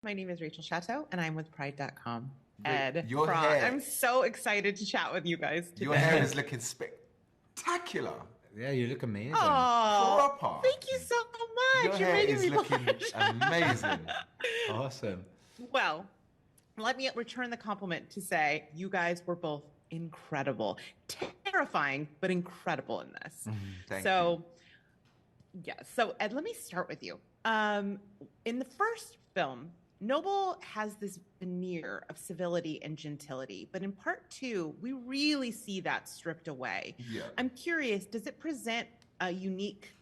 My name is Rachel Chateau, and I'm with Pride.com. Ed Your Fra. hair, I'm so excited to chat with you guys your hair today. is looking spectacular. Yeah, you look amazing. Oh, Proper. thank you so Your much. You're hair making is me looking blush. amazing. Awesome. Well, let me return the compliment to say you guys were both incredible, terrifying, but incredible in this. Thank So, yes. So, Ed, let me start with you. In the first film, Noble has this veneer of civility and gentility, but in part two, we really see that stripped away. Yeah. I'm curious, does it present unique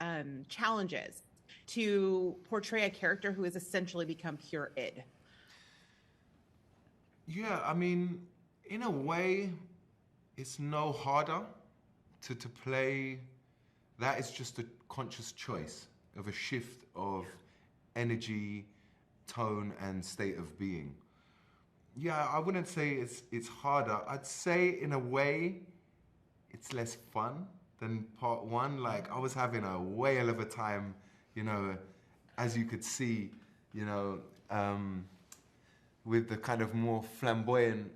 challenges to portray a character who has essentially become pure id? Yeah, I mean, in a way, it's no harder to play. That is just a conscious choice of a shift of energy, tone, and state of being. Yeah, I wouldn't say it's harder. I'd say in a way, it's less fun than part one. Like I was having a whale of a time, you know, as you could see, you know, with the kind of more flamboyant,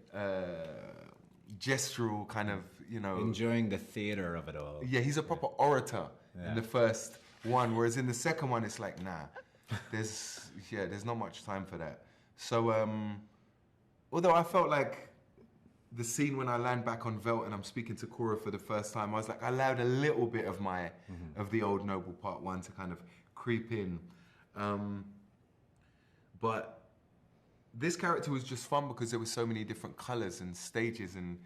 gestural kind of, you know. Enjoying the theater of it all. Yeah, he's a proper orator in the first one, whereas in the second one, it's like, nah, there's not much time for that. So, although I felt like the scene when I land back on Velt and I'm speaking to Cora for the first time, I was like, I allowed a little bit of of the old Noble part one to kind of creep in. But this character was just fun because there were so many different colors and stages and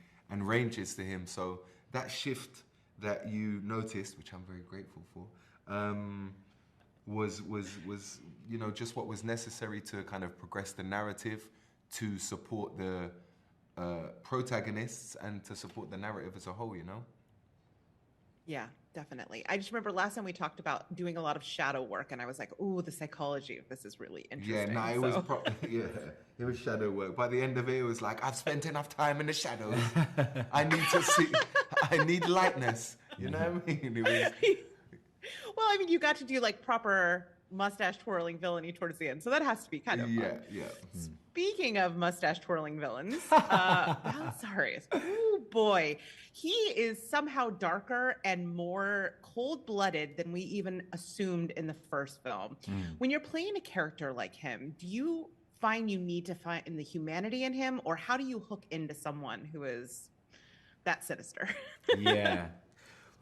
ranges to him. So that shift that you noticed, which I'm very grateful for, was you know, just what was necessary to kind of progress the narrative, to support the protagonists and to support the narrative as a whole, you know? Yeah, definitely. I just remember last time we talked about doing a lot of shadow work, and I was like, "Ooh, the psychology of this is really interesting." Yeah, it was it was shadow work. By the end of it, it was like, I've spent enough time in the shadows. I need to see, I need lightness. You know what I mean? It was, Well, I mean, you got to do like proper mustache twirling villainy towards the end, so that has to be kind of fun. yeah. Speaking of mustache twirling villains, Belisarius, oh boy, he is somehow darker and more cold-blooded than we even assumed in the first film. When you're playing a character like him, do you find you need to find in the humanity in him, or how do you hook into someone who is that sinister? Yeah.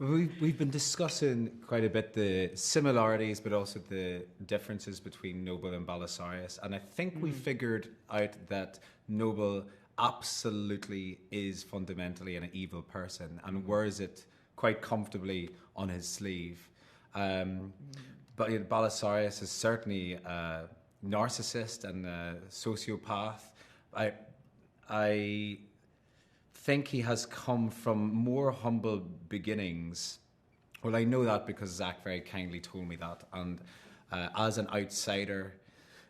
Well, we've been discussing quite a bit the similarities, but also the differences between Noble and Belisarius. And I think we figured out that Noble absolutely is fundamentally an evil person and wears it quite comfortably on his sleeve. But Belisarius is certainly a narcissist and a sociopath. I think he has come from more humble beginnings. Well, I know that because Zach very kindly told me that. And as an outsider,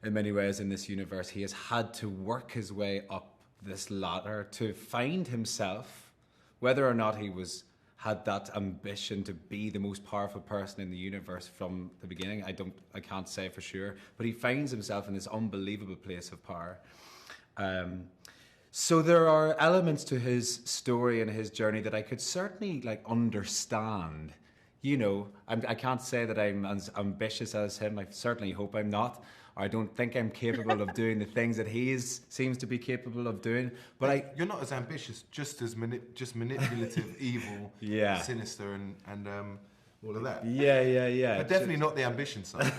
in many ways in this universe, he has had to work his way up this ladder to find himself, whether or not he had that ambition to be the most powerful person in the universe from the beginning. I can't say for sure, but he finds himself in this unbelievable place of power. So there are elements to his story and his journey that I could certainly understand. You know, I can't say that I'm as ambitious as him. I certainly hope I'm not. Or I don't think I'm capable of doing the things that seems to be capable of doing. But you're not as ambitious, just as manipulative, evil, sinister, and all of that. Yeah. But definitely not the ambition side.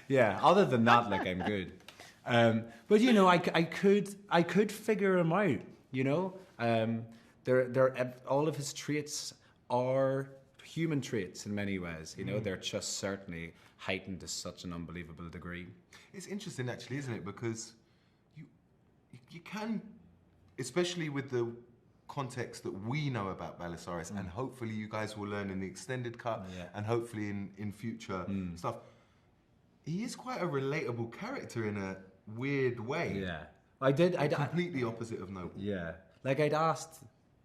Yeah. Other than that, I'm good. But you know, I could figure him out. You know, all of his traits are human traits in many ways. You know, they're just certainly heightened to such an unbelievable degree. It's interesting, actually, isn't it? Because you can, especially with the context that we know about Belisarius, and hopefully you guys will learn in the extended cut, and hopefully in future stuff. He is quite a relatable character in a weird way. Yeah, completely opposite of Noble. Yeah, I'd asked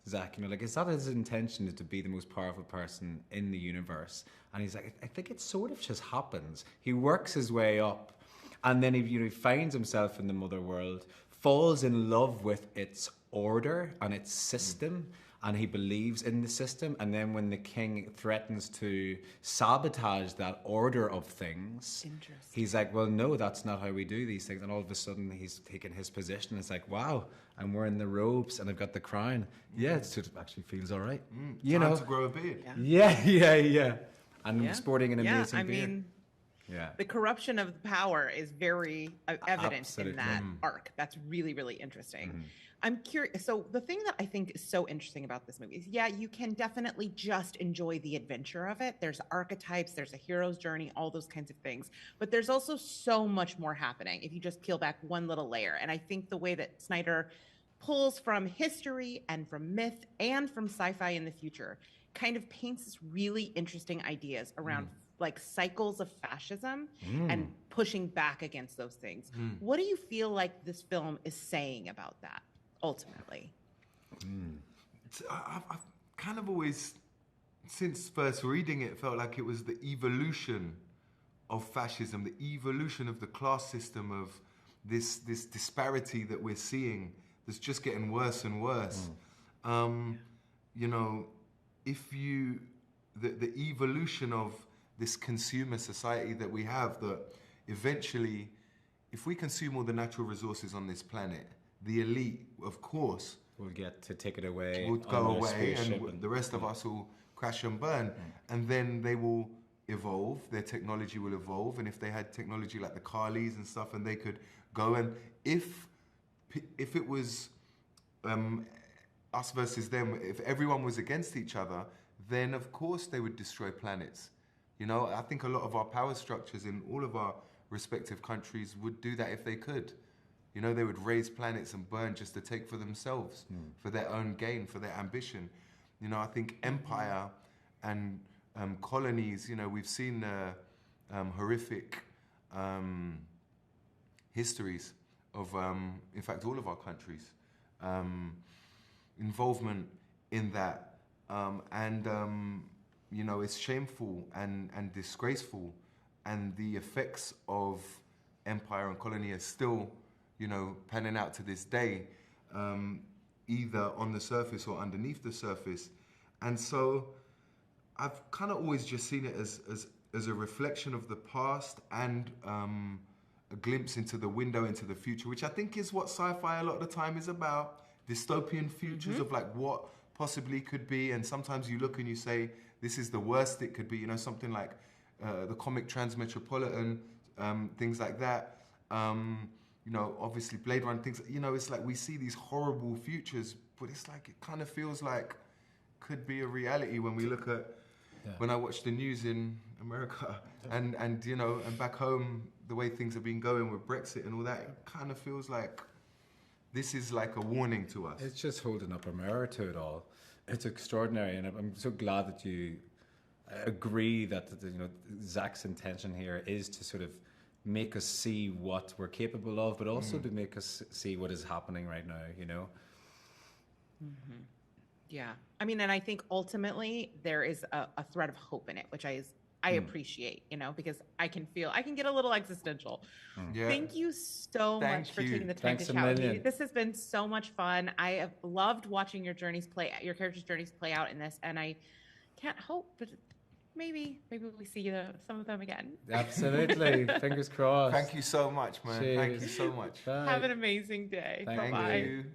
Zach, you know, is that his intention, to be the most powerful person in the universe? And he's like, I think it sort of just happens. He works his way up, And then he finds himself in the mother world, falls in love with its order and its system, and he believes in the system. And then when the king threatens to sabotage that order of things, he's like, well, no, that's not how we do these things. And all of a sudden he's taken his position. It's like, wow, I'm wearing the robes and I've got the crown. Yeah, it actually feels all right. You Time know, to grow a beard. yeah. And sporting an amazing beard. I mean, the corruption of the power is very evident in that arc. That's really, really interesting. I'm curious. So the thing that I think is so interesting about this movie is, you can definitely just enjoy the adventure of it. There's archetypes, there's a hero's journey, all those kinds of things. But there's also so much more happening if you just peel back one little layer. And I think the way that Snyder pulls from history and from myth and from sci-fi in the future kind of paints this really interesting ideas around like cycles of fascism and pushing back against those things. What do you feel like this film is saying about that ultimately? I've kind of always, since first reading it, felt like it was the evolution of fascism, the evolution of the class system, of this disparity that we're seeing that's just getting worse and worse. You know, the evolution of this consumer society that we have, that eventually, if we consume all the natural resources on this planet, the elite, of course, will get to take it away. Will go away, and the rest of us will crash and burn. And then they will evolve, their technology will evolve, and if they had technology like the Carlies and stuff, and they could go, and if it was us versus them, if everyone was against each other, then of course they would destroy planets. You know, I think a lot of our power structures in all of our respective countries would do that if they could. You know, they would raise planets and burn just to take for themselves, for their own gain, for their ambition. You know, I think empire and colonies, you know, we've seen horrific histories of, in fact, all of our countries, involvement in that. You know, it's shameful and disgraceful, and the effects of empire and colony are still, you know, panning out to this day, either on the surface or underneath the surface. And so I've kind of always just seen it as a reflection of the past and a glimpse into the window into the future, which I think is what sci-fi a lot of the time is about. Dystopian futures of like what possibly could be. And sometimes you look and you say, this is the worst it could be, you know, something like the comic Transmetropolitan, things like that. You know, obviously Blade Runner, things, you know, it's like we see these horrible futures, but it's like it kind of feels like could be a reality when we look at, when I watch the news in America and you know, and back home, the way things have been going with Brexit and all that, it kind of feels like this is like a warning to us. It's just holding up a mirror to it all. It's extraordinary, and I'm so glad that you agree that you know Zach's intention here is to sort of make us see what we're capable of, but also to make us see what is happening right now. You know. Yeah, I mean, and I think ultimately there is a thread of hope in it, which I appreciate, you know, because I can get a little existential. Thank you so much for taking the time to chat with me. This has been so much fun. I have loved watching your characters' journeys play out in this, and I can't hope, but maybe we see some of them again. Absolutely. Fingers crossed. Thank you so much, man. Cheers. Thank you so much. Bye. Have an amazing day. Thank Bye-bye. you.